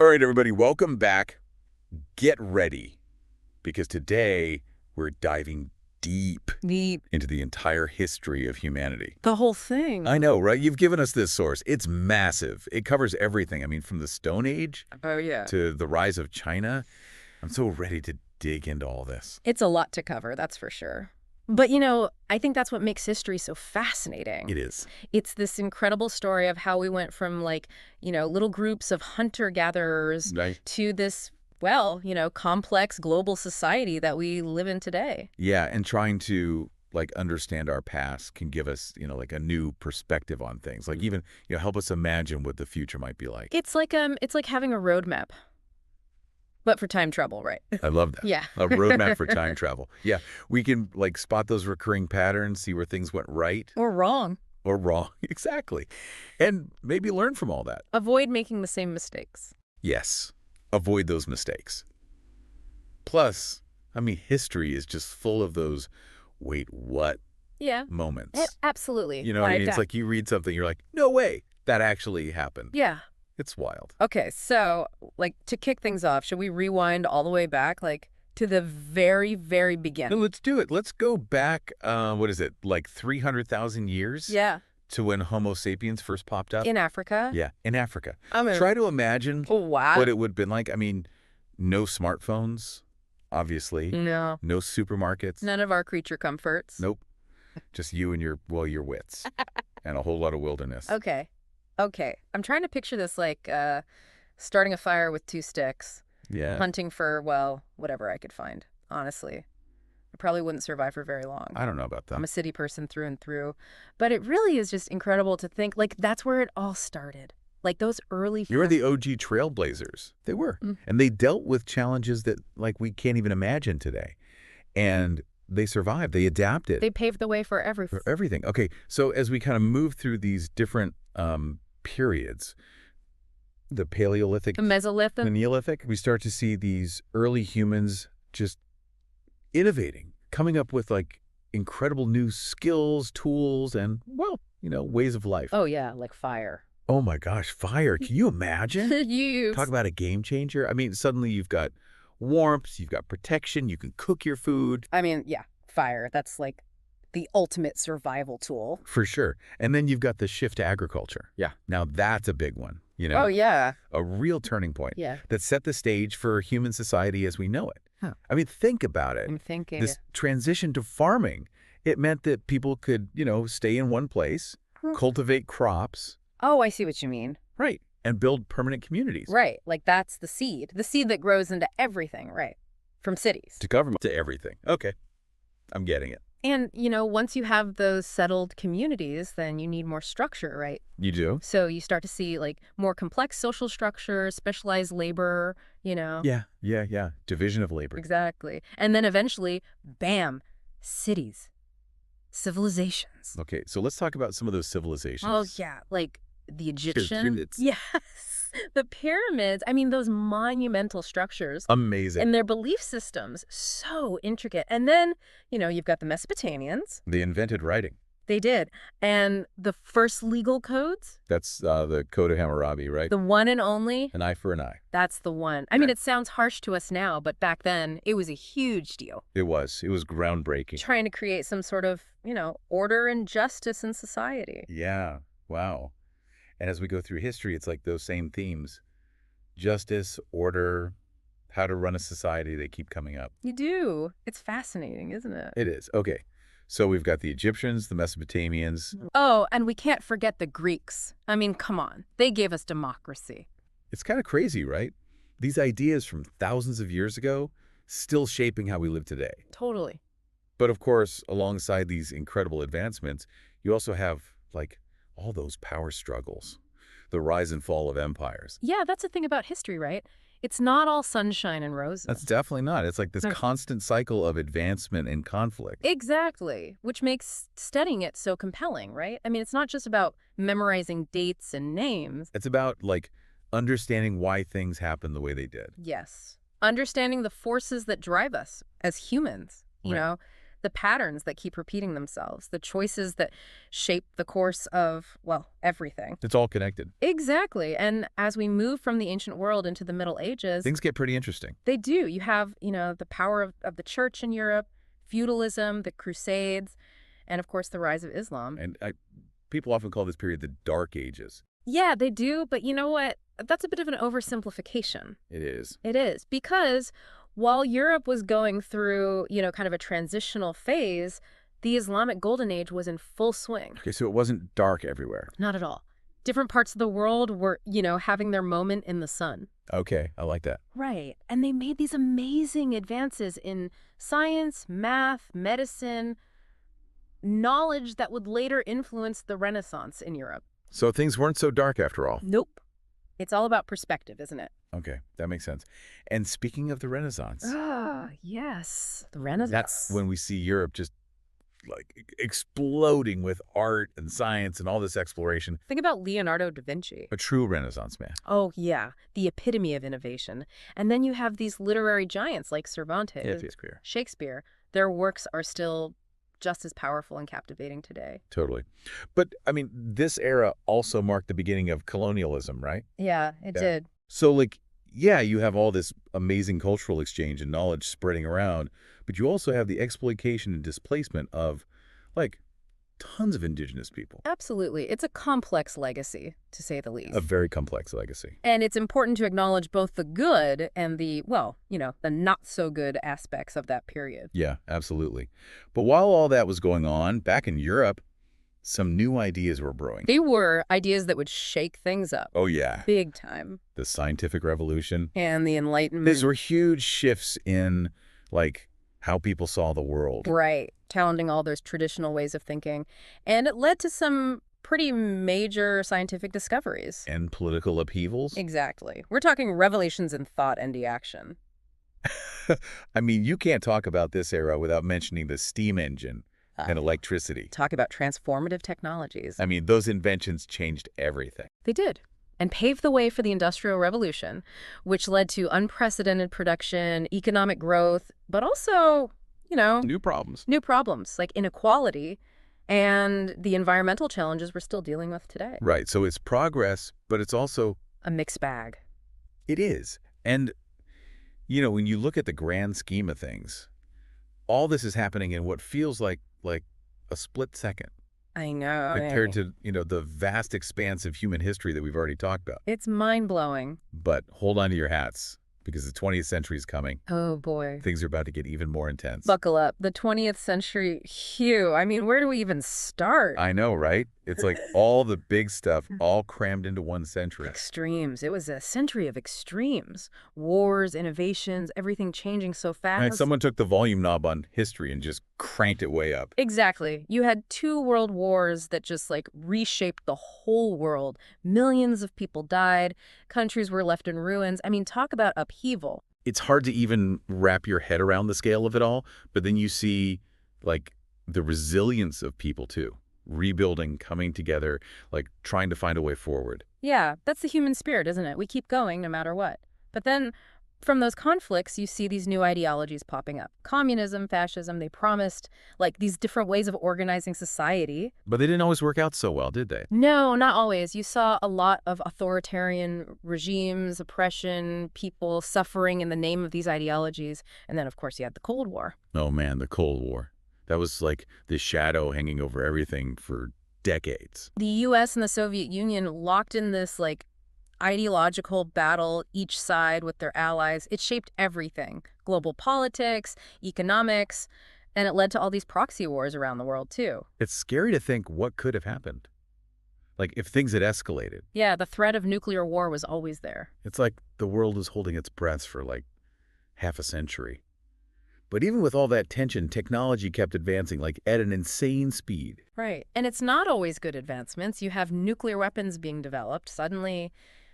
All right, everybody, welcome back. Get ready, because today we're diving deep into the entire history of humanity. The whole thing. I know, right? You've given us this source. It's massive. It covers everything. I mean, from the Stone Age to the rise of China. I'm so ready to dig into all this. It's a lot to cover, that's for sure. But, you know, I think that's what makes history so fascinating. It is. It's this incredible story of how we went from, like, you know, little groups of hunter-gatherers to this, well, you know, complex global society that we live in today. Yeah, and trying to, like, understand our past can give us, you know, like a new perspective on things. Like even, you know, help us imagine what the future might be like. It's like having a roadmap. But for time travel, right? I love that. Yeah. A roadmap for time travel. Yeah. We can, like, spot those recurring patterns, see where things went right. Or wrong. Or wrong. Exactly. And maybe learn from all that. Avoid making the same mistakes. Yes. Avoid those mistakes. Plus, I mean, history is just full of those wait, what moments. Absolutely. You know what I mean? It's like you read something, you're like, no way, that actually happened. Yeah. It's wild. Okay, so, like, to kick things off, should we rewind all the way back, like, to the very, very beginning? No, let's do it. Let's go back, what is it, like 300,000 years? Yeah. To when Homo sapiens first popped up? In Africa? Yeah, in Africa. I mean, try to imagine what it would have been like. I mean, no smartphones, obviously. No. No supermarkets. None of our creature comforts. Nope. Just you and your wits. And a whole lot of wilderness. Okay. I'm trying to picture this like starting a fire with 2 sticks. Yeah. Hunting for, well, whatever I could find, honestly. I probably wouldn't survive for very long. I don't know about that. I'm a city person through and through. But it really is just incredible to think, like, that's where it all started. Like, those early... You were the OG trailblazers. They were. And they dealt with challenges that, like, we can't even imagine today. And they survived. They adapted. They paved the way for everything. For everything. Okay, so as we kind of move through these different periods, the Paleolithic, the Mesolithic, the Neolithic, we start to see these early humans just innovating, coming up with, like, incredible new skills, tools, and, well, you know, ways of life. Oh, yeah, like fire. Oh, my gosh, fire. Can you imagine? You Talk about a game changer. I mean, suddenly you've got warmth, you've got protection, you can cook your food. I mean, yeah, fire. That's like the ultimate survival tool. For sure. And then you've got the shift to agriculture. Yeah. Now that's a big one, you know? Oh, yeah. A real turning point. Yeah. That set the stage for human society as we know it. Huh. I mean, think about it. I'm thinking. This transition to farming, it meant that people could, you know, stay in one place, cultivate crops. Oh, I see what you mean. Right. And build permanent communities. Right. Like that's the seed that grows into everything, right? From cities. To government. To everything. Okay. I'm getting it. And, you know, once you have those settled communities, then you need more structure, right? You do? So you start to see, like, more complex social structures, specialized labor, you know? Yeah. Division of labor. Exactly. And then eventually, bam, cities, civilizations. Okay, so let's talk about some of those civilizations. Oh, yeah. Like the Egyptian. Yes. The pyramids, I mean, those monumental structures. Amazing. And their belief systems, so intricate. And then, you know, you've got the Mesopotamians. They invented writing. They did. And the first legal codes. That's the Code of Hammurabi, right? The one and only. An eye for an eye. That's the one. I mean, it sounds harsh to us now, but back then, it was a huge deal. It was. It was groundbreaking. Trying to create some sort of, you know, order and justice in society. Yeah. Wow. And as we go through history, it's like those same themes. Justice, order, how to run a society, they keep coming up. You do. It's fascinating, isn't it? It is. Okay. So we've got the Egyptians, the Mesopotamians. Oh, and we can't forget the Greeks. I mean, come on. They gave us democracy. It's kind of crazy, right? These ideas from thousands of years ago still shaping how we live today. Totally. But of course, alongside these incredible advancements, you also have, like, all those power struggles, the rise and fall of empires. Yeah, that's the thing about history, right? It's not all sunshine and roses. That's definitely not. It's like this constant cycle of advancement and conflict. Exactly, which makes studying it so compelling, right? I mean, it's not just about memorizing dates and names. It's about, like, understanding why things happen the way they did. Yes. Understanding the forces that drive us as humans, you know? the patterns that keep repeating themselves, the choices that shape the course of, well, everything. It's all connected. Exactly. And as we move from the ancient world into the Middle Ages, Things get pretty interesting. they do. You have, the power of the church in Europe, feudalism, the Crusades, and of course the rise of Islam. And people often call this period the Dark Ages. Yeah, they do, but you know what? That's a bit of an oversimplification. It is. It is, because while Europe was going through, kind of a transitional phase, the Islamic Golden Age was in full swing. Okay, so it wasn't dark everywhere. Not at all. Different parts of the world were, having their moment in the sun. Okay, I like that. Right. And they made these amazing advances in science, math, medicine, knowledge that would later influence the Renaissance in Europe. So things weren't so dark after all. Nope. It's all about perspective, isn't it? Okay, that makes sense. And speaking of the Renaissance. Yes. The Renaissance. That's when we see Europe just like exploding with art and science and all this exploration. Think about Leonardo da Vinci. A true Renaissance man. Oh, yeah. The epitome of innovation. And then you have these literary giants like Cervantes, Shakespeare. Their works are still just as powerful and captivating today. Totally. But, I mean, this era also marked the beginning of colonialism, right? Yeah, it did. So, you have all this amazing cultural exchange and knowledge spreading around, but you also have the exploitation and displacement of, tons of indigenous people. Absolutely. It's a complex legacy, to say the least. A very complex legacy. And it's important to acknowledge both the good and the, the not-so-good aspects of that period. Yeah, absolutely. But while all that was going on, back in Europe, some new ideas were brewing. They were ideas that would shake things up. Oh, yeah. Big time. The scientific revolution. And the Enlightenment. These were huge shifts in, how people saw the world. Right. Challenging all those traditional ways of thinking. And it led to some pretty major scientific discoveries. And political upheavals. Exactly. We're talking revelations in thought and the action. I mean, you can't talk about this era without mentioning the steam engine and electricity. Talk about transformative technologies. I mean, those inventions changed everything. They did. And paved the way for the Industrial Revolution, which led to unprecedented production, economic growth, but also, New problems. New problems like inequality and the environmental challenges we're still dealing with today. Right. So it's progress, but it's also a mixed bag. It is. And, when you look at the grand scheme of things, all this is happening in what feels like a split second. I know. Compared to, the vast expanse of human history that we've already talked about. It's mind-blowing. But hold on to your hats, because the 20th century is coming. Oh, boy. Things are about to get even more intense. Buckle up. The 20th century, Hugh. I mean, where do we even start? I know, right? It's like all the big stuff all crammed into one century. Extremes. It was a century of extremes. Wars, innovations, everything changing so fast. And someone took the volume knob on history and just cranked it way up. Exactly. You had 2 world wars that just reshaped the whole world. Millions of people died. Countries were left in ruins. I mean, talk about upheaval. It's hard to even wrap your head around the scale of it all, but then you see the resilience of people too. Rebuilding, coming together, trying to find a way forward. Yeah, that's the human spirit, isn't it? We keep going no matter what. But then from those conflicts, you see these new ideologies popping up. Communism, fascism, they promised these different ways of organizing society. But they didn't always work out so well, did they? No, not always. You saw a lot of authoritarian regimes, oppression, people suffering in the name of these ideologies. And then, of course, you had the Cold War. Oh, man, the Cold War. That was the shadow hanging over everything for decades. The U.S. and the Soviet Union locked in this, ideological battle, each side with their allies. It shaped everything. Global politics, economics, and it led to all these proxy wars around the world, too. It's scary to think what could have happened. If things had escalated. Yeah, the threat of nuclear war was always there. It's like the world was holding its breath for, half a century. But even with all that tension, technology kept advancing, at an insane speed. Right. And it's not always good advancements. You have nuclear weapons being developed. Suddenly,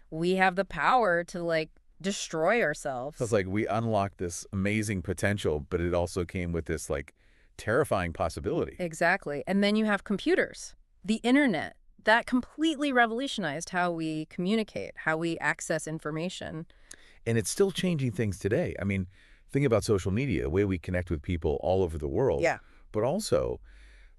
we have the power to, destroy ourselves. So it's we unlocked this amazing potential, but it also came with this, terrifying possibility. Exactly. And then you have computers, the internet. That completely revolutionized how we communicate, how we access information. And it's still changing things today. I mean, think about social media, the way we connect with people all over the world. Yeah. but also,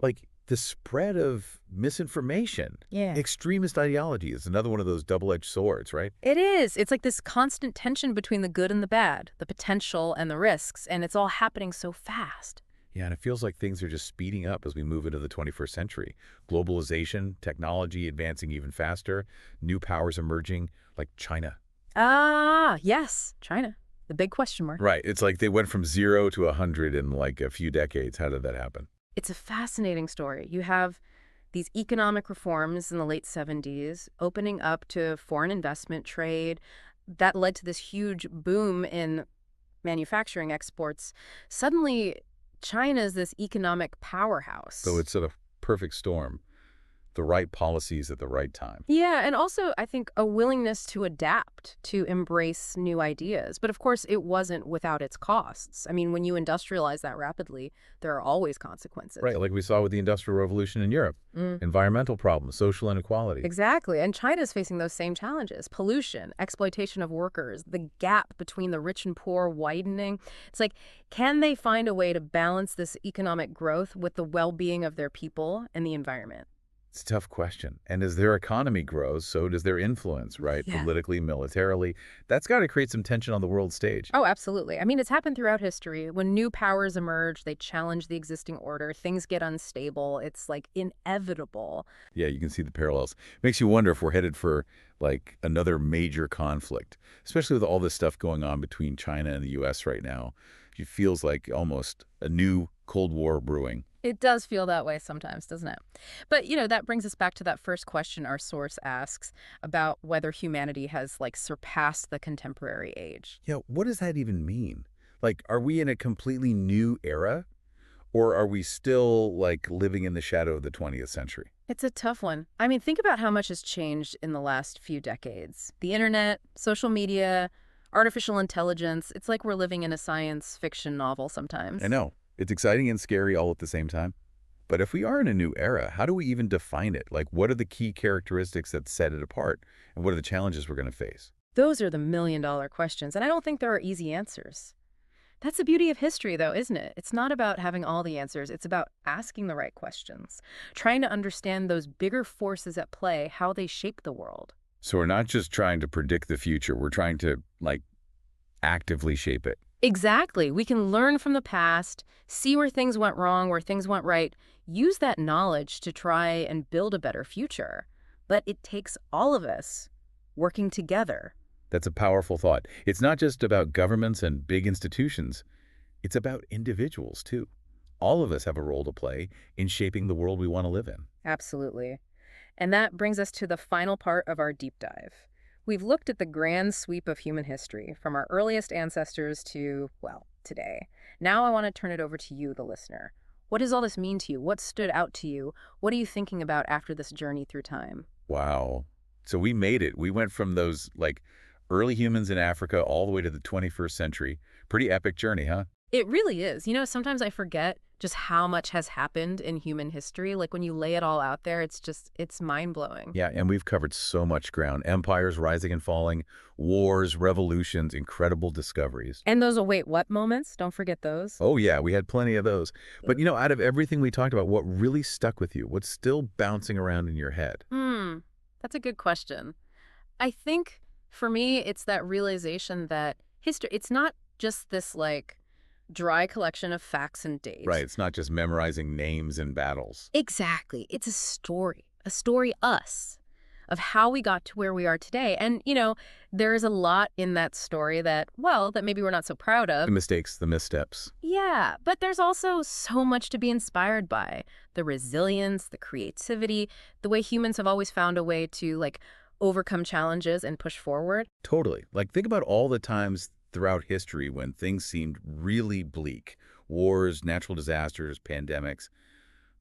like, the spread of misinformation. Yeah. Extremist ideology is another one of those double-edged swords, right? It is. It's like this constant tension between the good and the bad, the potential and the risks, and it's all happening so fast. Yeah, and it feels like things are just speeding up as we move into the 21st century. Globalization, technology advancing even faster, new powers emerging, like China. Ah, yes, China. The big question mark. Right. It's like they went from 0 to 100 in like a few decades. How did that happen? It's a fascinating story. You have these economic reforms in the late 70s, opening up to foreign investment trade. That led to this huge boom in manufacturing exports. Suddenly, China is this economic So powerhouse. it's a perfect storm, the right policies at the right time. Yeah, and also I think a willingness to adapt, to embrace new ideas. But of course, it wasn't without its costs. I mean, when you industrialize that rapidly, there are always consequences. Right, like we saw with the Industrial Revolution in Europe. Mm. Environmental problems, social inequality. Exactly. And China's facing those same challenges. Pollution, exploitation of workers, the gap between the rich and poor widening. It's like, can they find a way to balance this economic growth with the well-being of their people and the environment? It's a tough question. And as their economy grows, so does their influence, right? Yeah. Politically, militarily. That's got to create some tension on the world stage. Oh, absolutely. I mean, it's happened throughout history. When new powers emerge, they challenge the existing order. Things get unstable. It's like inevitable. Yeah, you can see the parallels. Makes you wonder if we're headed for like another major conflict, especially with all this stuff going on between China and the US right now. It feels like almost a new Cold War brewing. It does feel that way sometimes, doesn't it? But, that brings us back to that first question our source asks about whether humanity has, like, surpassed the contemporary age. Yeah, what does that even mean? Like, are we in a completely new era? Or are we still, like, living in the shadow of the 20th century? It's a tough one. I mean, think about how much has changed in the last few decades. The internet, social media, artificial intelligence. It's like we're living in a science fiction novel sometimes. I know. It's exciting and scary all at the same time. But if we are in a new era, how do we even define it? Like, what are the key characteristics that set it apart? And what are the challenges we're going to face? Those are the million-dollar questions, and I don't think there are easy answers. That's the beauty of history, though, isn't it? It's not about having all the answers. It's about asking the right questions, trying to understand those bigger forces at play, how they shape the world. So we're not just trying to predict the future. We're trying to, like, actively shape it. Exactly. We can learn from the past, see where things went wrong, where things went right, use that knowledge to try and build a better future. But it takes all of us working together. That's a powerful thought. It's not just about governments and big institutions. It's about individuals, too. All of us have a role to play in shaping the world we want to live in. Absolutely. And that brings us to the final part of our deep dive. We've looked at the grand sweep of human history, from our earliest ancestors to, well, today. Now I want to turn it over to you, the listener. What does all this mean to you? What stood out to you? What are you thinking about after this journey through time? Wow. So we made it. We went from those, like, early humans in Africa all the way to the 21st century. Pretty epic journey, huh? It really is. Sometimes I forget just how much has happened in human history. Like when you lay it all out there, it's mind-blowing. Yeah, and we've covered so much ground. Empires rising and falling, wars, revolutions, incredible discoveries. And those wait, what moments? Don't forget those. Oh, yeah, we had plenty of those. But, out of everything we talked about, what really stuck with you? What's still bouncing around in your head? That's a good question. I think for me, it's that realization that history, it's not just this like dry collection of facts and dates. Right, it's not just memorizing names and battles. Exactly. It's a story us, of how we got to where we are today. And, there is a lot in that story that maybe we're not so proud of. The mistakes, the missteps. Yeah, but there's also so much to be inspired by. The resilience, the creativity, the way humans have always found a way to, like, overcome challenges and push forward. Totally. Like, think about all the times throughout history when things seemed really bleak. Wars, natural disasters, pandemics.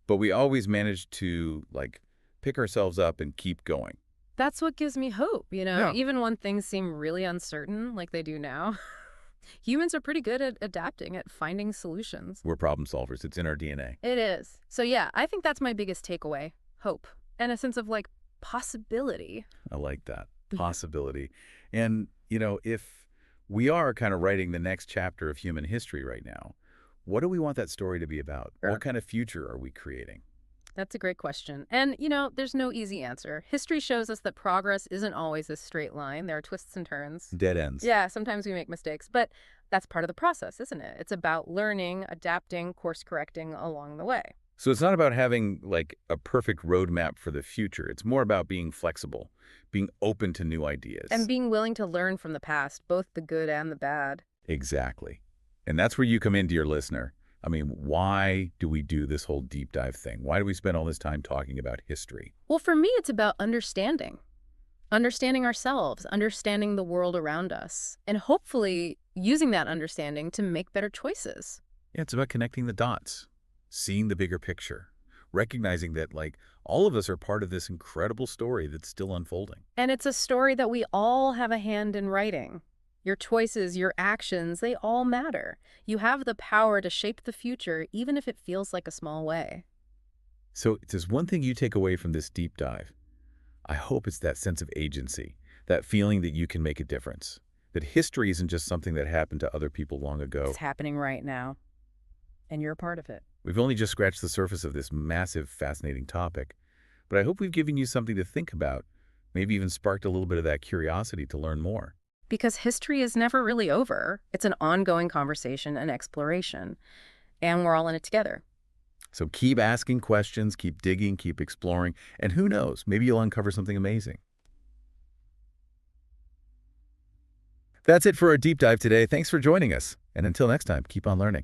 But we always managed to, like, pick ourselves up and keep going. That's what gives me hope, Yeah. even when things seem really uncertain like they do now. Humans are pretty good at adapting, at finding solutions. We're problem solvers. It's in our DNA. It is. So yeah, I think that's my biggest takeaway. Hope. And a sense of, like, possibility. I like that. Possibility. And, if we are kind of writing the next chapter of human history right now, What do we want that story to be about? What Sure. kind of future are we creating? That's a great question. And, you know, there's no easy answer. History shows us that progress isn't always a straight line. There are twists and turns. Dead ends. Yeah, sometimes we make mistakes, but that's part of the process, isn't it? It's about learning, adapting, course correcting along the way. So it's not about having like a perfect roadmap for the future. It's more about being flexible, being open to new And ideas. being willing to learn from the past, both the good and the bad. Exactly. And that's where you come in, dear listener. I mean, why do we do this whole deep dive thing? Why do we spend all this time talking about history? Well, for me, it's about understanding. Understanding ourselves, understanding the world around us, and hopefully using that understanding to make better choices. Yeah, it's about connecting the dots, seeing the bigger picture, recognizing that like all of us are part of this incredible story that's still unfolding. And it's a story that we all have a hand in writing. Your choices, your actions, they all matter. You have the power to shape the future, even if it feels like a small way. So if there's one thing you take away from this deep dive, I hope it's that sense of agency, that feeling that you can make a difference, that history isn't just something that happened to other people long It's ago. happening right now, and you're a part of it. We've only just scratched the surface of this massive, fascinating topic, but I hope we've given you something to think about, maybe even sparked a little bit of that curiosity to learn more. Because history is never really over. It's an ongoing conversation and exploration, and we're all in it together. So keep asking questions, keep digging, keep exploring, and who knows, maybe you'll uncover something amazing. That's it for our deep dive today. Thanks for joining us. And until next time, keep on learning.